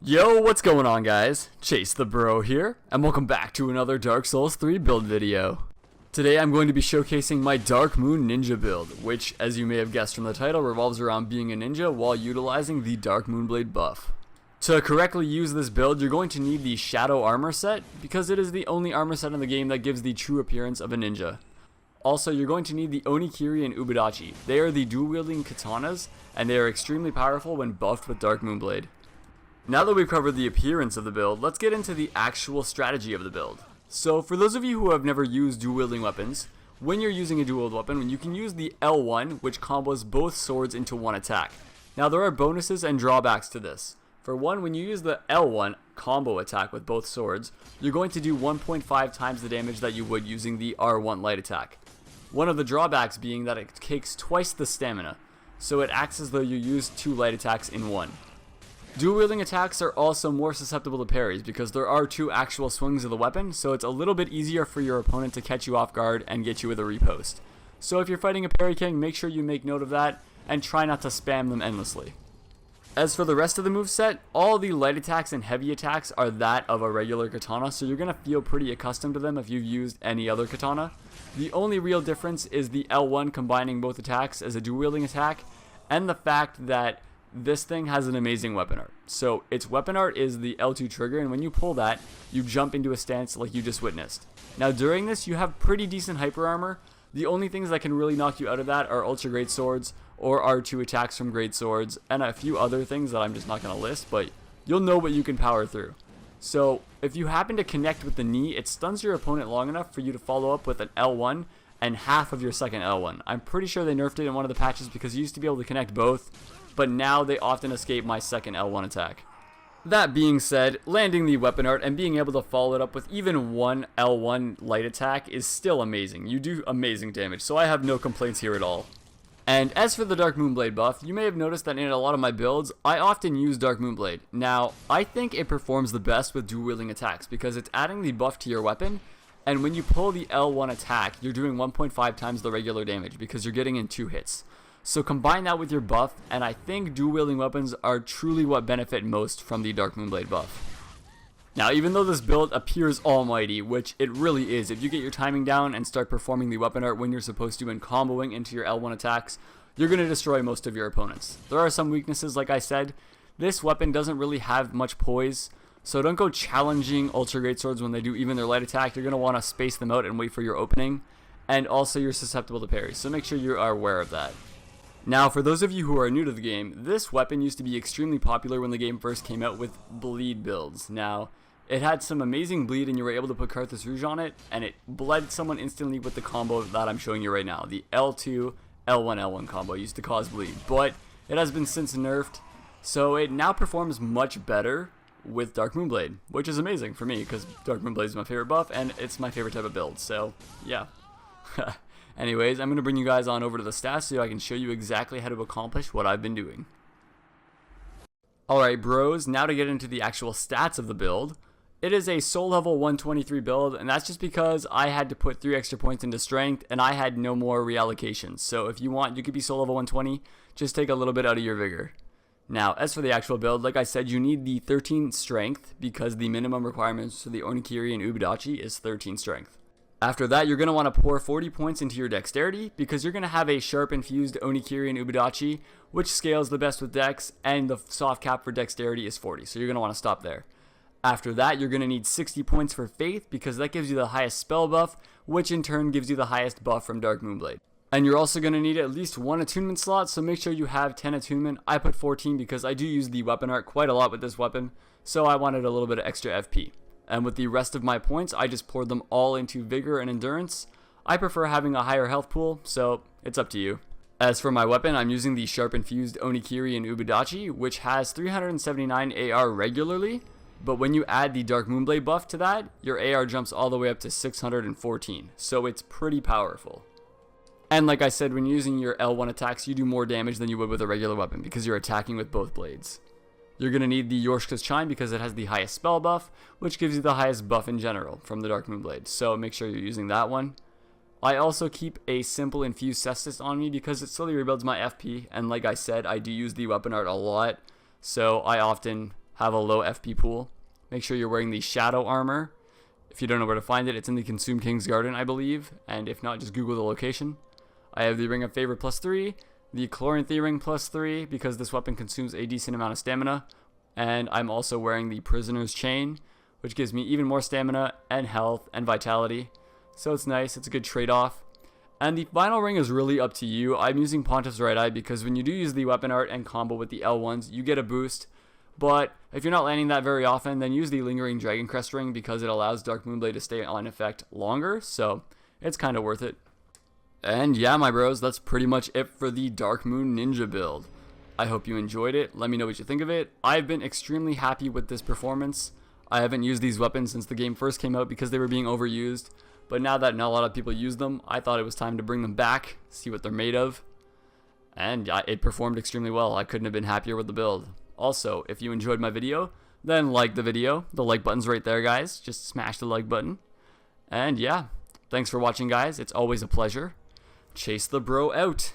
Yo, what's going on, guys? Chase the Bro here, and welcome back to another Dark Souls 3 build video. Today I'm going to be showcasing my Darkmoon ninja build, which, as you may have guessed from the title, revolves around being a ninja while utilizing the Darkmoon Blade buff. To correctly use this build, you're going to need the Shadow Armor set, because it is the only armor set in the game that gives the true appearance of a ninja. Also, you're going to need the Onikiri and Ubadachi. They are the dual-wielding katanas, and they are extremely powerful when buffed with Darkmoon Blade. Now that we've covered the appearance of the build, let's get into the actual strategy of the build. So for those of you who have never used dual wielding weapons, when you're using a dual weapon, you can use the L1, which combos both swords into one attack. Now there are bonuses and drawbacks to this. For one, when you use the L1 combo attack with both swords, you're going to do 1.5 times the damage that you would using the R1 light attack. One of the drawbacks being that it takes twice the stamina, so it acts as though you used two light attacks in one. Dual wielding attacks are also more susceptible to parries because there are two actual swings of the weapon, so it's a little bit easier for your opponent to catch you off guard and get you with a riposte. So if you're fighting a parry king, make sure you make note of that and try not to spam them endlessly. As for the rest of the moveset, all the light attacks and heavy attacks are that of a regular katana, so you're going to feel pretty accustomed to them if you've used any other katana. The only real difference is the L1 combining both attacks as a dual wielding attack, and the fact that this thing has an amazing weapon art. So its weapon art is the L2 trigger, and when you pull that, you jump into a stance like you just witnessed. Now during this, you have pretty decent hyper armor. The only things that can really knock you out of that are ultra great swords or R2 attacks from great swords and a few other things that I'm just not going to list, but you'll know what you can power through. So if you happen to connect with the knee, it stuns your opponent long enough for you to follow up with an L1 and half of your second L1. I'm pretty sure they nerfed it in one of the patches because you used to be able to connect both, but now they often escape my second L1 attack. That being said, landing the weapon art and being able to follow it up with even one L1 light attack is still amazing. You do amazing damage, so I have no complaints here at all. And as for the Darkmoon Blade buff, you may have noticed that in a lot of my builds, I often use Darkmoon Blade. Now, I think it performs the best with dual wielding attacks because it's adding the buff to your weapon, and when you pull the L1 attack, you're doing 1.5 times the regular damage because you're getting in 2 hits. So combine that with your buff, and I think dual-wielding weapons are truly what benefit most from the Darkmoon Blade buff. Now, even though this build appears almighty, which it really is, if you get your timing down and start performing the weapon art when you're supposed to and comboing into your L1 attacks, you're going to destroy most of your opponents. There are some weaknesses, like I said. This weapon doesn't really have much poise, so don't go challenging ultra great swords when they do even their light attack. You're going to want to space them out and wait for your opening, and also you're susceptible to parries, so make sure you are aware of that. Now, for those of you who are new to the game, this weapon used to be extremely popular when the game first came out with bleed builds. Now, it had some amazing bleed and you were able to put Carthus Rouge on it, and it bled someone instantly with the combo that I'm showing you right now. The L2, L1, L1 combo used to cause bleed, but it has been since nerfed, so it now performs much better with Darkmoon Blade, which is amazing for me because Darkmoon Blade is my favorite buff and it's my favorite type of build, so yeah. Anyways, I'm going to bring you guys on over to the stats so I can show you exactly how to accomplish what I've been doing. Alright bros, now to get into the actual stats of the build. It is a soul level 123 build, and that's just because I had to put 3 extra points into strength and I had no more reallocations. So if you want, you could be soul level 120, just take a little bit out of your vigor. Now, as for the actual build, like I said, you need the 13 strength because the minimum requirements for the onikiri and ubadachi is 13 strength. After that, you're going to want to pour 40 points into your dexterity because you're going to have a sharp infused onikiri and ubadachi, which scales the best with dex, and the soft cap for dexterity is 40, so you're going to want to stop there. After that, you're going to need 60 points for faith because that gives you the highest spell buff, which in turn gives you the highest buff from Darkmoon Blade. And you're also going to need at least 1 attunement slot, so make sure you have 10 attunement. I put 14 because I do use the weapon art quite a lot with this weapon, so I wanted a little bit of extra FP. And with the rest of my points, I just poured them all into vigor and endurance. I prefer having a higher health pool, so it's up to you. As for my weapon, I'm using the sharp infused onikiri and ubadachi, which has 379 AR regularly, but when you add the Darkmoon Blade buff to that, your AR jumps all the way up to 614, so it's pretty powerful. And like I said, when using your L1 attacks, you do more damage than you would with a regular weapon because you're attacking with both blades. You're going to need the Yorshka's Chime because it has the highest spell buff, which gives you the highest buff in general from the Darkmoon Blade, so make sure you're using that one. I also keep a simple infused cestus on me because it slowly rebuilds my FP, and like I said, I do use the weapon art a lot, so I often have a low FP pool. Make sure you're wearing the shadow armor. If you don't know where to find it, it's in the Consume King's Garden, I believe, and if not, just Google the location. I have the Ring of Favor +3, the Chloranthy Ring +3, because this weapon consumes a decent amount of stamina, and I'm also wearing the Prisoner's Chain, which gives me even more stamina and health and vitality. So it's nice, it's a good trade-off. And the final ring is really up to you. I'm using Pontiff's Right Eye because when you do use the weapon art and combo with the L1s, you get a boost. But if you're not landing that very often, then use the Lingering Dragon Crest ring because it allows Dark Moonblade to stay on effect longer, so it's kind of worth it. And yeah, my bros, that's pretty much it for the Darkmoon Ninja build. I hope you enjoyed it. Let me know what you think of it. I've been extremely happy with this performance. I haven't used these weapons since the game first came out because they were being overused. But now that not a lot of people use them, I thought it was time to bring them back, see what they're made of. And it performed extremely well. I couldn't have been happier with the build. Also, if you enjoyed my video, then like the video. The like button's right there, guys. Just smash the like button. And yeah, thanks for watching, guys. It's always a pleasure. Chase the Bro out.